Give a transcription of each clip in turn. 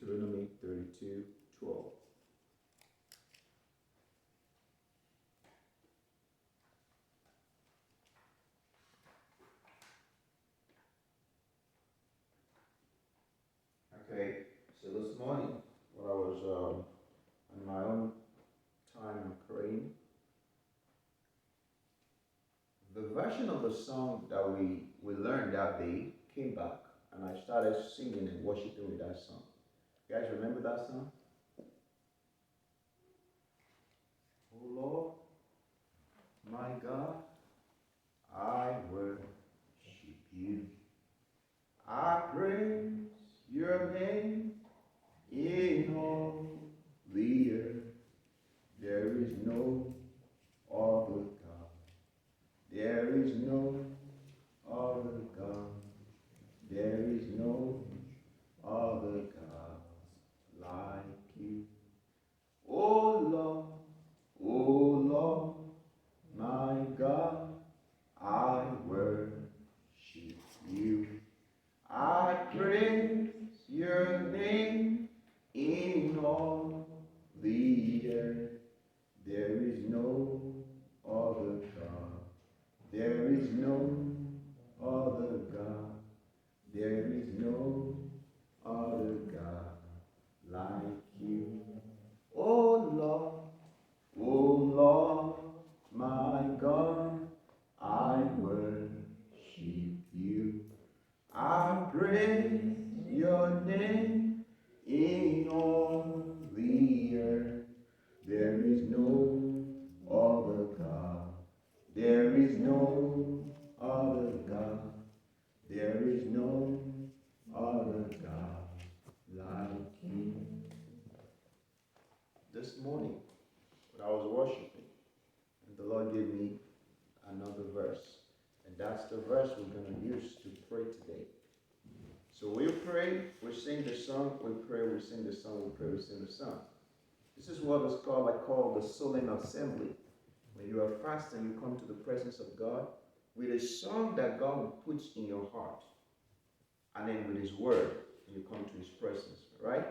Deuteronomy 32:12. Okay, so this morning, when I was on my own time praying, the version of the song that we learned that day came back, and I started singing and worshiping with that song. You guys remember that song? Oh Lord, my God, I worship you. I praise your name in all the earth. There is no other God. There is no other God. There is no other God like you. Oh Lord, my God, I worship you. I praise your name in all the earth. There is no other God. There is no other God. There is no other God like you. Oh Lord, my God, I worship you. I praise your name in all the earth. There is no other God. There is no other God. There is no other God like you. This morning, when I was worshiping, and the Lord gave me another verse. And that's the verse we're going to use to pray today. So we pray, we sing the song, we pray, we sing the song, we pray, we sing the song. This is what is called the solemn assembly. When you are fasting, you come to the presence of God with a song that God puts in your heart. And then with his word, you come to his presence, right?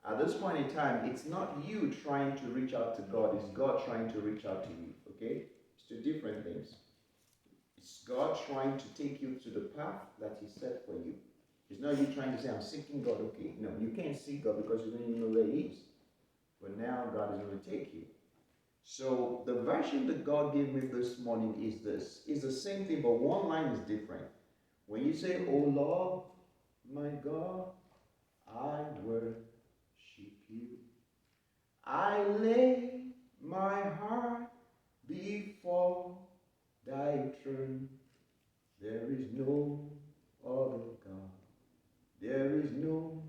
At this point in time, it's not you trying to reach out to God, it's God trying to reach out to you, okay? It's two different things. It's God trying to take you to the path that he set for you. It's not you trying to say, I'm seeking God, okay? No, you can't seek God because you don't even know where he is. But now God is going to take you. So the version that God gave me this morning is this. It's the same thing, but one line is different. When you say, oh Lord, my God, I worship you. I lay my heart before thy throne. There is no other God. There is no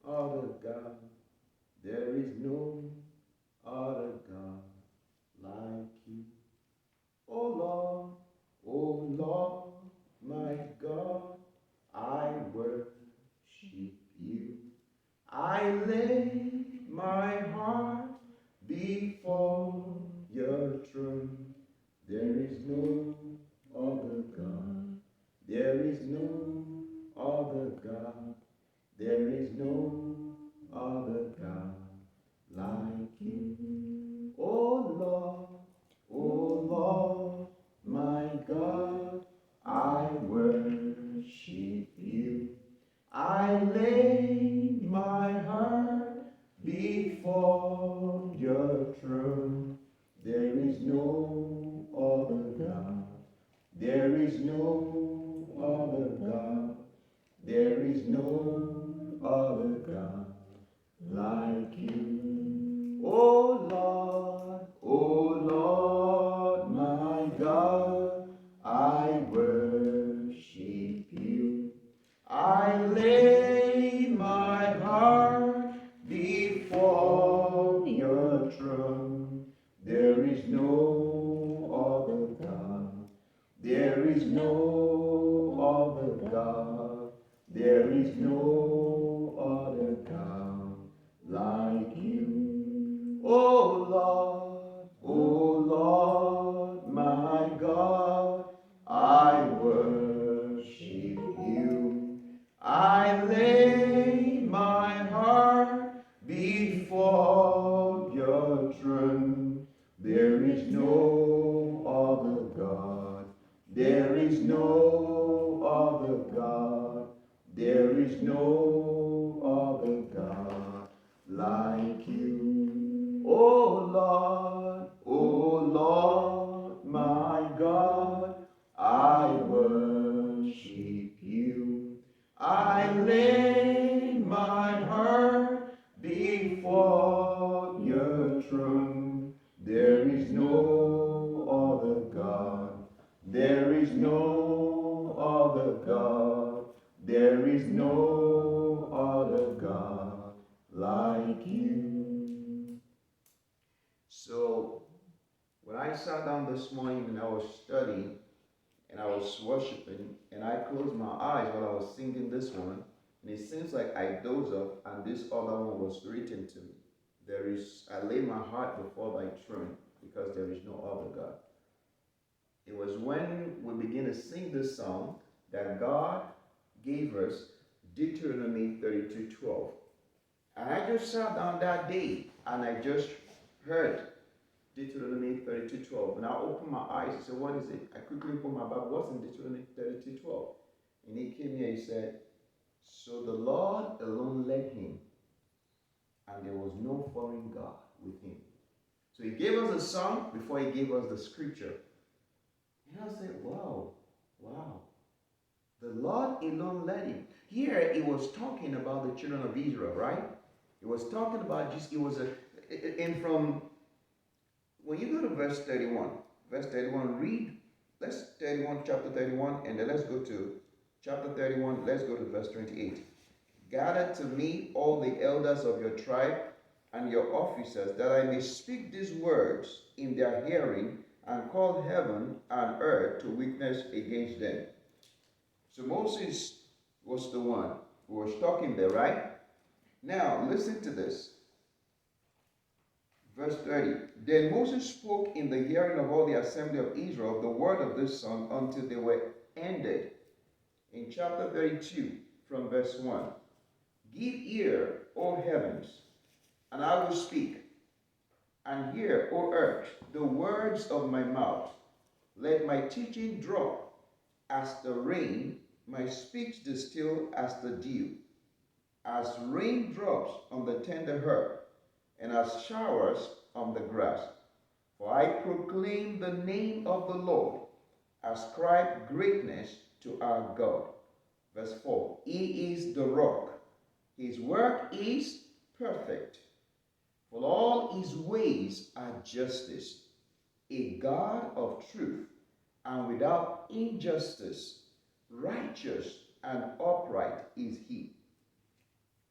other God. There is no other God like you. Oh Lord, my God, I worship you. I lay my heart before your throne. There is no other God. There is no other God. There is no other God like you. Oh Lord, my God, I worship you. I lay my heart before your throne. There is no other God. There is no other God. There is no other God like you. Oh Lord, my God, I worship you. I lay my heart before your throne. There is no other God. There is no other God. There is no no other God. There is no other God like you. Oh Lord, my God, I worship you. I lay my heart before your throne. There is no other God. There is no other God. There is no other God like you. So, when I sat down this morning and I was studying and I was worshiping and I closed my eyes while I was singing this one, and it seems like I dozed off and this other one was written to me. I lay my heart before thy throne because there is no other God. It was when we began to sing this song that God gave us Deuteronomy 32:12. And I just sat down that day and I just heard Deuteronomy 32:12. When I opened my eyes, I said, what is it? I quickly opened my Bible. What's in Deuteronomy 32:12? And he came here, he said, so the Lord alone led him, and there was no foreign God with him. So he gave us a song before he gave us the scripture. And I said, wow. The Lord alone led him. Here it was talking about the children of Israel, right? It was talking about just, it was and from, when you go to verse 31, read, chapter 31, and then let's go to chapter 31, let's go to verse 28. Gather to me all the elders of your tribe and your officers, that I may speak these words in their hearing, and call heaven and earth to witness against them. So Moses was the one who was talking there, right? Now, listen to this. Verse 30. Then Moses spoke in the hearing of all the assembly of Israel the word of this song until they were ended. In chapter 32, from verse 1. Give ear, O heavens, and I will speak, and hear, O earth, the words of my mouth. Let my teaching drop as the rain, my speech distill as the dew, as rain drops on the tender herb, and as showers on the grass. For I proclaim the name of the Lord, ascribe greatness to our God. Verse 4, He is the rock, his work is perfect, for all his ways are justice, a God of truth, and without injustice, righteous and upright is he.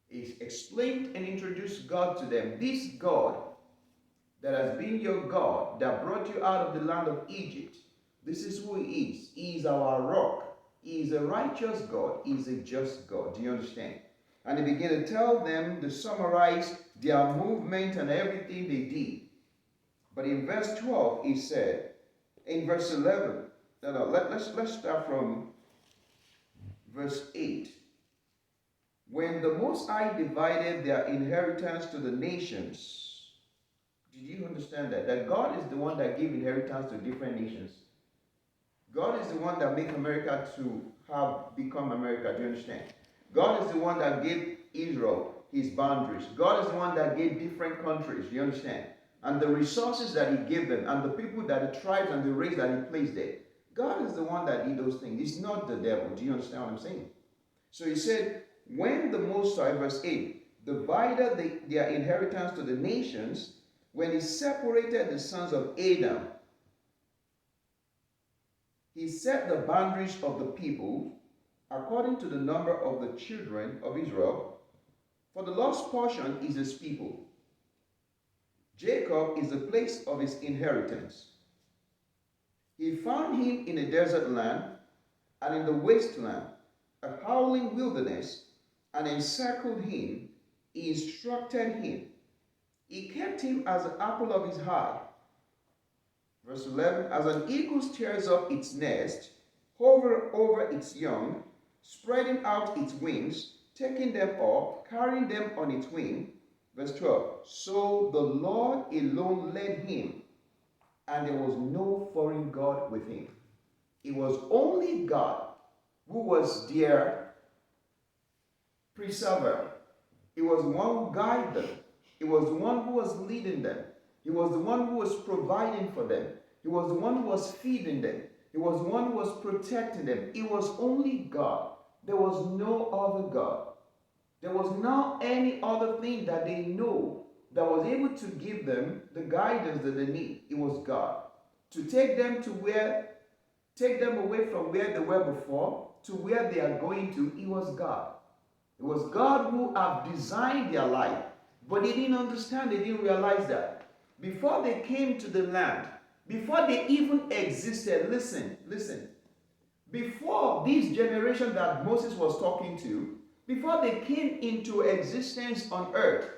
He explained and introduced God to them. This God that has been your God, that brought you out of the land of Egypt, this is who he is. He is our rock. He is a righteous God. He is a just God. Do you understand? And he began to tell them, to summarize their movement and everything they did. But in verse 12, he said, in verse 11, let's start from verse 8. When the Most High divided their inheritance to the nations, did you understand that? That God is the one that gave inheritance to different nations. God is the one that made America to have become America. Do you understand? God is the one that gave Israel his boundaries. God is the one that gave different countries. Do you understand? And the resources that he gave them, and the people that the tribes and the race that he placed there. God is the one that did those things. It's not the devil. Do you understand what I'm saying? So he said, when the Most High, verse 8, divided their inheritance to the nations, when he separated the sons of Adam, he set the boundaries of the people according to the number of the children of Israel. For the lost portion is his people. Jacob is the place of his inheritance. He found him in a desert land and in the wasteland, a howling wilderness, and encircled him. He instructed him. He kept him as the apple of his eye. Verse 11, as an eagle stirs up its nest, hover over its young, spreading out its wings, taking them up, carrying them on its wing. Verse 12, so the Lord alone led him, and there was no foreign God with him. It was only God who was their preserver. It was the one who guided them. It was the one who was leading them. He was the one who was providing for them. He was the one who was feeding them. He was the one who was protecting them. It was only God. There was no other God. There was not any other thing that they know that was able to give them the guidance that they need. It was God. To take them away from where they were before to where they are going to, it was God. It was God who have designed their life. But they didn't understand, they didn't realize that. Before they came to the land, before they even existed, listen. Before this generation that Moses was talking to, before they came into existence on earth,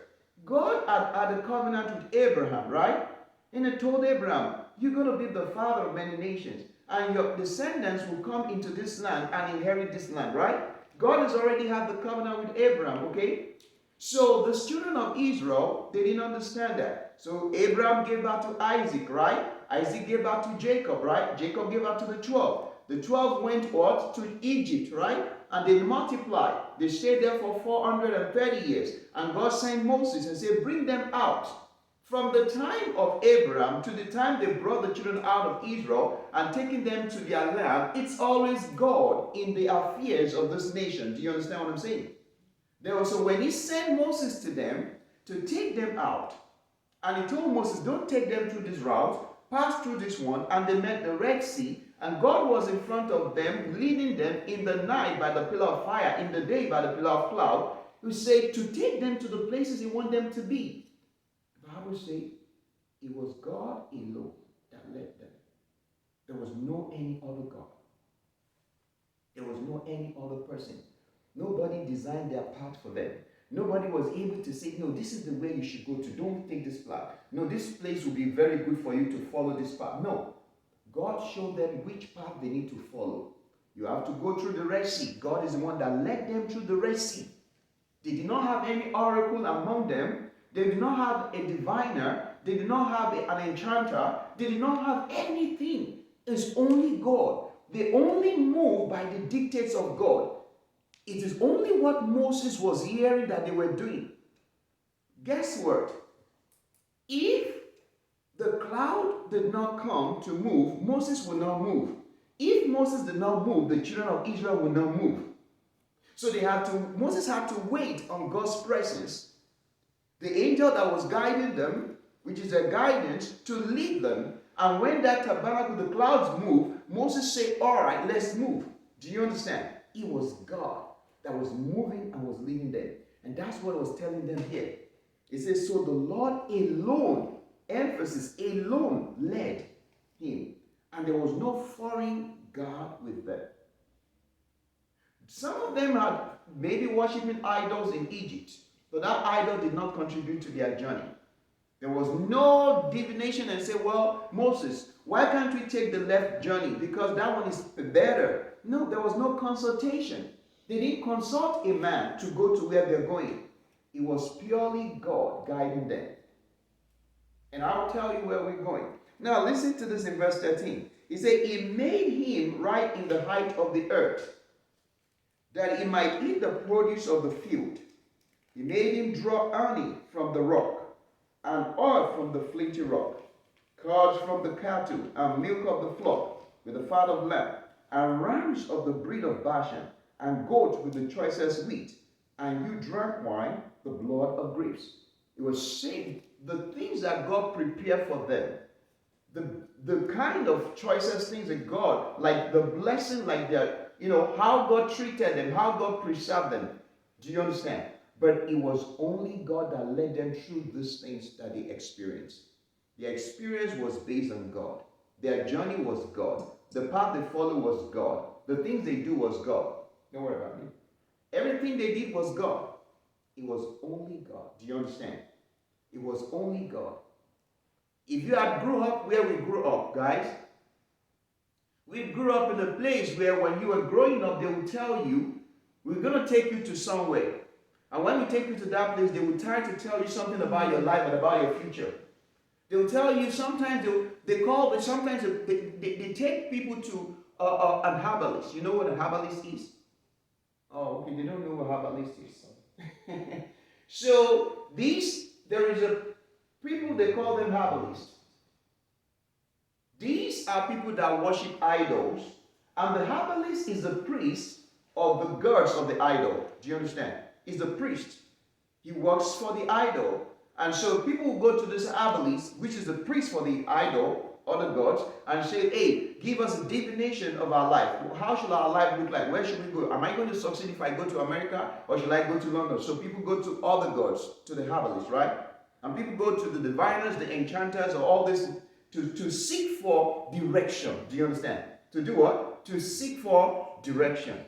God had a covenant with Abraham, right? And he told Abraham, you're going to be the father of many nations, and your descendants will come into this land and inherit this land, right? God has already had the covenant with Abraham, okay? So the children of Israel, they didn't understand that. So Abraham gave birth to Isaac, right? Isaac gave birth to Jacob, right? Jacob gave birth to the 12. The 12 went what? To Egypt, right? And they multiplied. They stayed there for 430 years. And God sent Moses and said, bring them out. From the time of Abraham to the time they brought the children out of Israel and taking them to their land, it's always God in the affairs of this nation. Do you understand what I'm saying? So when he sent Moses to them to take them out, and he told Moses, don't take them through this route, pass through this one, and they met the Red Sea, and God was in front of them, leading them in the night by the pillar of fire, in the day by the pillar of cloud, who said to take them to the places he wanted them to be. The Bible says it was God alone that led them. There was no any other God. There was no any other person. Nobody designed their path for them. Nobody was able to say, no, this is the way you should go to. Don't take this path. No, this place will be very good for you to follow this path. No. God showed them which path they need to follow. You have to go through the Red Sea. God is the one that led them through the Red Sea. They did not have any oracle among them. They did not have a diviner. They did not have an enchanter. They did not have anything. It's only God. They only move by the dictates of God. It is only what Moses was hearing that they were doing. Guess what? If the cloud did not come to move, Moses would not move. If Moses did not move, the children of Israel would not move. So Moses had to wait on God's presence. The angel that was guiding them, which is a guidance, to lead them. And when that tabernacle, the clouds moved, Moses said, all right, let's move. Do you understand? It was God that was moving and was leading them. And that's what I was telling them here. It says, so the Lord alone, emphasis, alone led him. And there was no foreign God with them. Some of them had maybe worshiping idols in Egypt, but that idol did not contribute to their journey. There was no divination and say, well, Moses, why can't we take the left journey? Because that one is better. No, there was no consultation. They didn't consult a man to go to where they're going. It was purely God guiding them. And I'll tell you where we're going. Now listen to this in verse 13. He said, he made him right in the height of the earth, that he might eat the produce of the field. He made him draw honey from the rock, and oil from the flinty rock, curds from the cattle, and milk of the flock, with the fat of lamb, and rams of the breed of Bashan, and goats with the choicest wheat, and you drank wine, the blood of grapes. It was saying the things that God prepared for them, the kind of choicest things that God, like the blessing, like their, how God treated them, how God preserved them. Do you understand? But it was only God that led them through these things that they experienced. Their experience was based on God. Their journey was God. The path they followed was God. The things they do was God. Don't worry about me. Everything they did was God. It was only God. Do you understand? It was only God. If you had grew up where we grew up, guys, we grew up in a place where when you were growing up, they would tell you, we're going to take you to somewhere. And when we take you to that place, they will try to tell you something about your life and about your future. They will tell you, sometimes they take people to an herbalist. You know what a herbalist is? Oh, okay, they don't know what herbalist is. So there is a people, they call them herbalists. These are people that worship idols, and the herbalist is the priest of the gods of the idol. Do you understand? He's the priest. He works for the idol. And so people will go to this herbalist, which is the priest for the idol or the gods, and say, hey, give us a divination of our life. How should our life look like? Where should we go? Am I going to succeed if I go to America, or should I go to London? So people go to other gods, to the herbalist, right? And people go to the diviners, the enchanters, or all this to seek for direction. Do you understand? To do what? To seek for direction.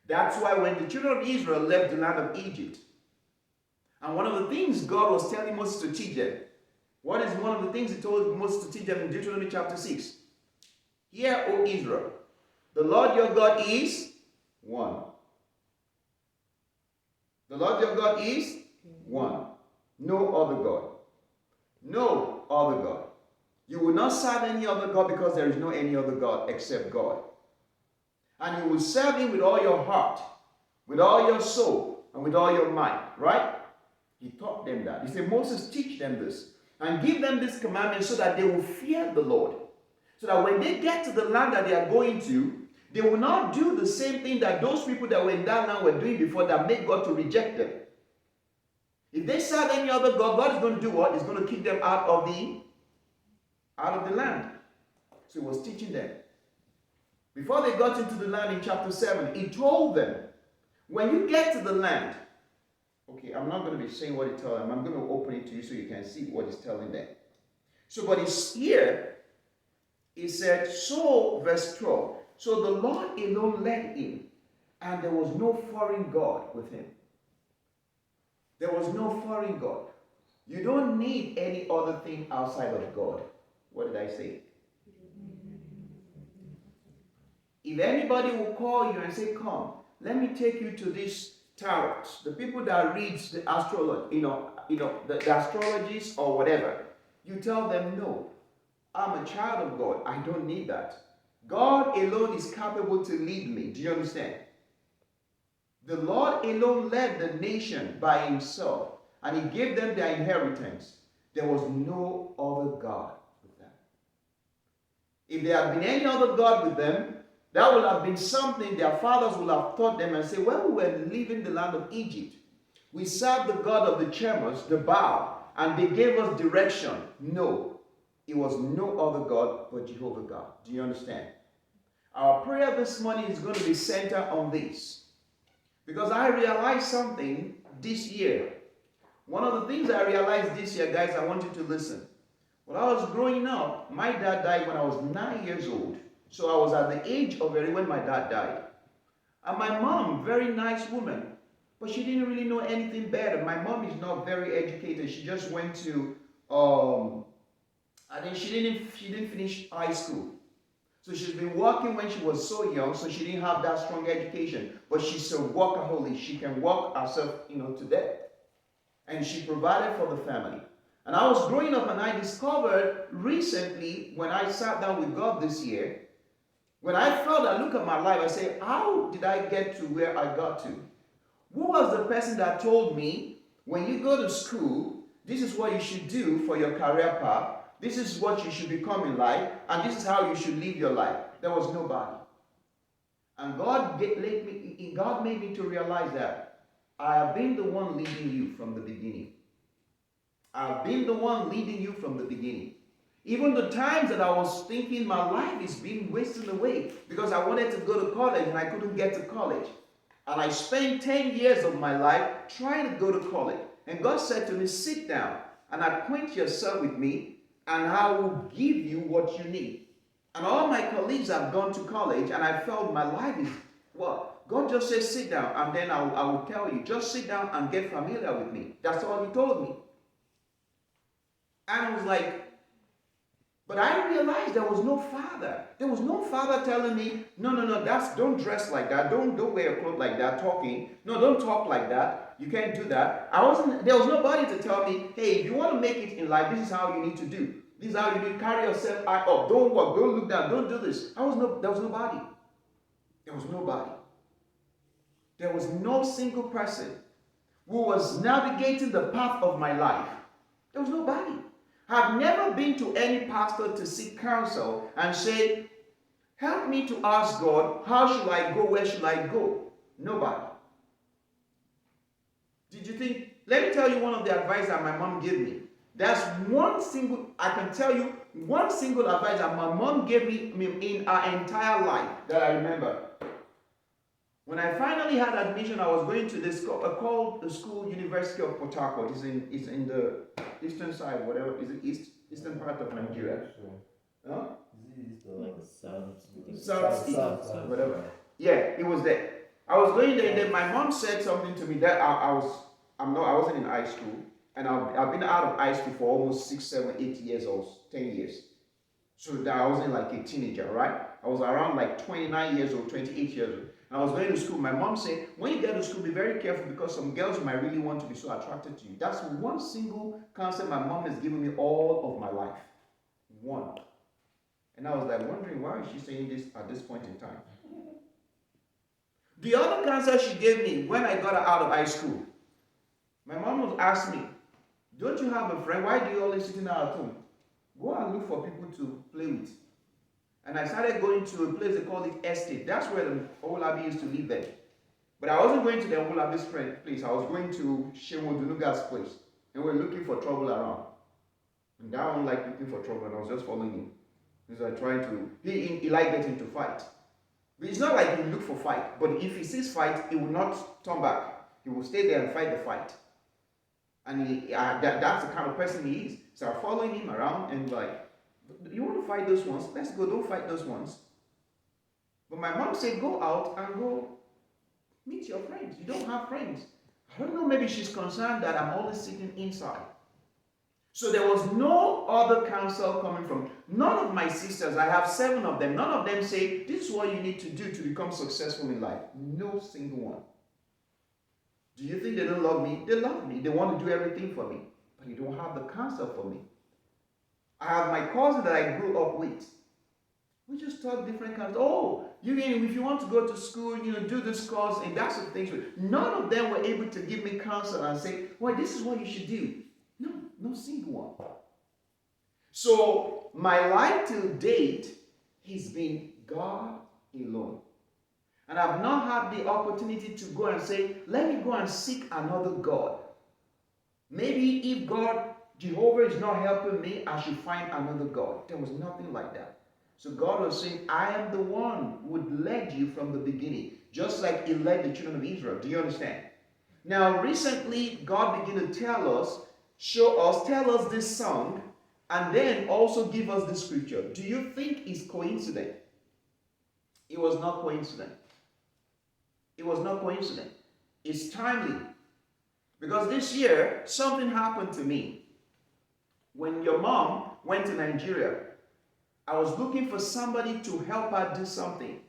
That's why when the children of Israel left the land of Egypt, and one of the things God was telling Moses to teach them, what is one of the things he told Moses to teach them in Deuteronomy chapter 6? Hear, O Israel, the Lord your God is one. The Lord your God is one. No other God. No other God. You will not serve any other God, because there is no any other God except God. And you will serve him with all your heart, with all your soul, and with all your mind. Right? He taught them that. He said, Moses, teach them this. And give them this commandment so that they will fear the Lord. So that when they get to the land that they are going to, they will not do the same thing that those people that were in that land were doing before, that made God to reject them. If they serve any other God, God is going to do what? He's going to kick them out of the land. So he was teaching them. Before they got into the land in chapter 7, he told them, when you get to the land, okay, I'm not going to be saying what he told them. I'm going to open it to you so you can see what he's telling them. So, but it's here, he said, so, verse 12, so the Lord alone led him, and there was no foreign God with him. There was no foreign God. You don't need any other thing outside of God. What did I say? If anybody will call you and say, come, let me take you to this tarot, the people that reads the astrology, the astrologies or whatever, you tell them, no, I'm a child of God. I don't need that. God alone is capable to lead me. Do you understand? The Lord alone led the nation by himself, and he gave them their inheritance. There was no other God with them. If there had been any other God with them, that would have been something their fathers would have taught them and say, when we were leaving the land of Egypt, we served the God of the Chemers, the Baal, and they gave us direction. No, it was no other God but Jehovah God. Do you understand? Our prayer this morning is going to be centered on this. Because I realized something this year. One of the things I realized this year, guys, I want you to listen. When I was growing up, my dad died when I was 9 years old. So I was at the age of when my dad died. And my mom, very nice woman, but she didn't really know anything better. My mom is not very educated. She just went to, she didn't finish high school. So she's been working when she was so young, so she didn't have that strong education. But she's a workaholic. She can work herself, to death. And she provided for the family. And I was growing up and I discovered recently, when I sat down with God this year, when I felt I look at my life, I say, how did I get to where I got to? Who was the person that told me, when you go to school, this is what you should do for your career path, this is what you should become in life, and this is how you should live your life? There was nobody. And God made me to realize that I have been the one leading you from the beginning. I've been the one leading you from the beginning. Even the times that I was thinking my life is being wasted away because I wanted to go to college and I couldn't get to college. And I spent 10 years of my life trying to go to college. And God said to me, sit down and acquaint yourself with me, and I will give you what you need. And all my colleagues have gone to college, and I felt my life is, God just said sit down, and then I will tell you, just sit down and get familiar with me. That's all he told me. And I was like, but I realized there was no father. There was no father telling me, no, don't dress like that. Don't wear your clothes like that, talking. No, don't talk like that. You can't do that. There was nobody to tell me, hey, if you want to make it in life, this is how you need to do. This is how you do. Carry yourself eye up. Don't walk. Don't look down. Don't do this. There was nobody. There was nobody. There was no single person who was navigating the path of my life. There was nobody. I've never been to any pastor to seek counsel and say, help me to ask God, how should I go? Where should I go? Nobody. Did you think? Let me tell you one of the advice that my mom gave me. That's I can tell you one single advice that my mom gave me in our entire life that I remember. When I finally had admission, I was going to this called the school University of Port Harcourt. It's in the eastern side, whatever. Is it eastern part of Nigeria? Huh? Like South, whatever. Yeah, it was there. I was going there, and then my mom said something to me that I wasn't in high school, and I've been out of high school for almost 6, 7, 8 years or 10 years. So that I wasn't like a teenager, right? I was around like 29 years old, 28 years old. And I was going to school. My mom said, when you get to school, be very careful because some girls might really want to be so attracted to you. That's one single concept my mom has given me all of my life. One. And I was like wondering, why is she saying this at this point in time? The other counsel she gave me when I got out of high school, my mom would ask me, don't you have a friend? Why do you always sitting out at home? Go and look for people to play with. And I started going to a place they call it Estate. That's where the Owolabi used to live there. But I wasn't going to the Owolabi's place. I was going to Shewo Dunuga's place. And we were looking for trouble around. And that one liked looking for trouble, and I was just following him. Because I tried to, he liked getting to fight. But it's not like he look for fight. But if he sees fight, he will not turn back. He will stay there and fight the fight. And that's the kind of person he is. So I'm following him around and like, you want to fight those ones? Let's go, don't fight those ones. But my mom said, go out and go meet your friends. You don't have friends. I don't know, maybe she's concerned that I'm always sitting inside. So there was no other counsel coming from. None of my sisters, I have 7 of them, none of them say, this is what you need to do to become successful in life. No single one. Do you think they don't love me? They love me. They want to do everything for me. But they don't have the counsel for me. I have my cousin that I grew up with. We just taught different kinds. Oh, if you want to go to school, do this course and that's the things. None of them were able to give me counsel and say, well, this is what you should do. No single one. So my life till date has been God alone. And I've not had the opportunity to go and say, let me go and seek another God. Maybe if Jehovah is not helping me, I should find another God. There was nothing like that. So God was saying, I am the one who would lead you from the beginning, just like he led the children of Israel. Do you understand? Now, recently, God began to tell us this song, and then also give us the scripture. Do you think it's coincident? It was not coincident. It was not coincident. It's timely. Because this year, something happened to me. When your mom went to Nigeria, I was looking for somebody to help her do something.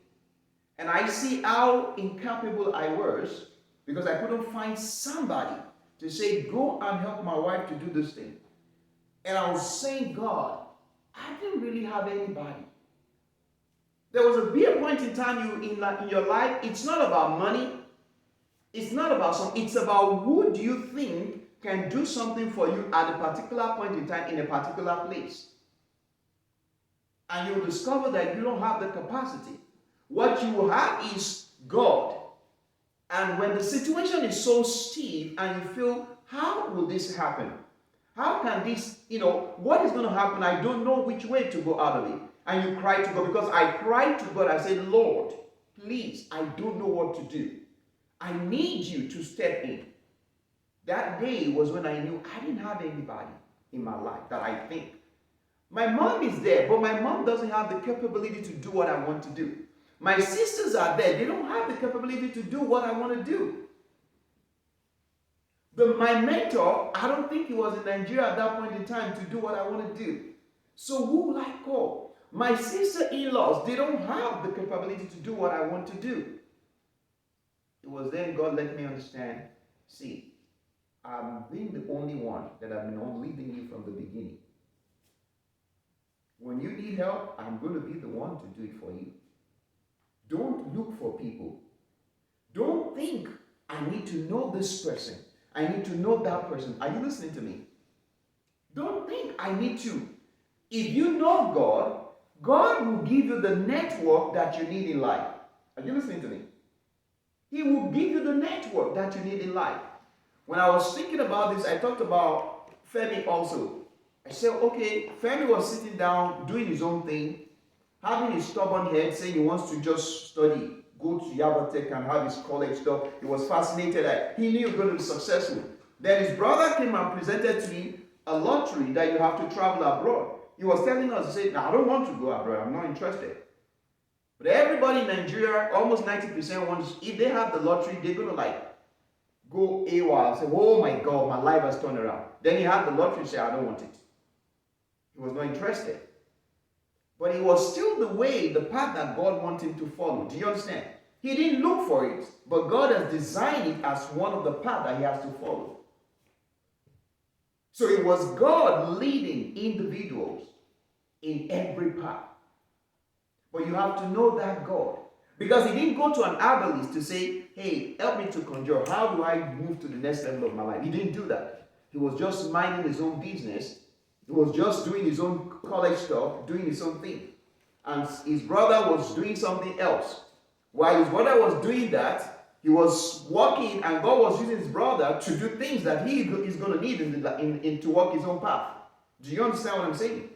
And I see how incapable I was because I couldn't find somebody to say, go and help my wife to do this thing. And I was saying, God, I didn't really have anybody. There was a point in time in your life, it's not about money. It's not about something. It's about who do you think can do something for you at a particular point in time in a particular place. And you'll discover that you don't have the capacity. What you will have is God. And when the situation is so steep and you feel, how will this happen? How can this, what is going to happen? I don't know which way to go out of it. And you cry to God, because I cried to God. I said, Lord, please, I don't know what to do. I need you to step in. That day was when I knew I didn't have anybody in my life that I think. My mom is there, but my mom doesn't have the capability to do what I want to do. My sisters are there. They don't have the capability to do what I want to do. My mentor, I don't think he was in Nigeria at that point in time to do what I want to do. So who will I call? My sister-in-laws, they don't have the capability to do what I want to do. It was then God let me understand, see, I'm being the only one that I've been leading you from the beginning. When you need help, I'm going to be the one to do it for you. Don't look for people. Don't think, I need to know this person. I need to know that person. Are you listening to me? Don't think, I need to. If you know God, God will give you the network that you need in life. Are you listening to me? He will give you the network that you need in life. When I was thinking about this, I talked about Femi also. I said, okay, Femi was sitting down, doing his own thing, having his stubborn head, saying he wants to just study, go to Yaba Tech and have his college stuff. He was fascinated. He knew he was going to be successful. Then his brother came and presented to him a lottery that you have to travel abroad. He was telling us, he said, no, I don't want to go abroad. I'm not interested. But everybody in Nigeria, almost 90% wants, if they have the lottery, they're going to like go AWOL and say, oh my God, my life has turned around. Then he had the lottery and say, I don't want it. He was not interested. But it was still the way, the path that God wanted him to follow. Do you understand? He didn't look for it, but God has designed it as one of the paths that he has to follow. So it was God leading individuals in every path. But you have to know that God. Because he didn't go to an herbalist to say, hey, help me to conjure. How do I move to the next level of my life? He didn't do that. He was just minding his own business. He was just doing his own college stuff, doing his own thing. And his brother was doing something else. While his brother was doing that, he was working, and God was using his brother to do things that he is going to need to walk his own path. Do you understand what I'm saying?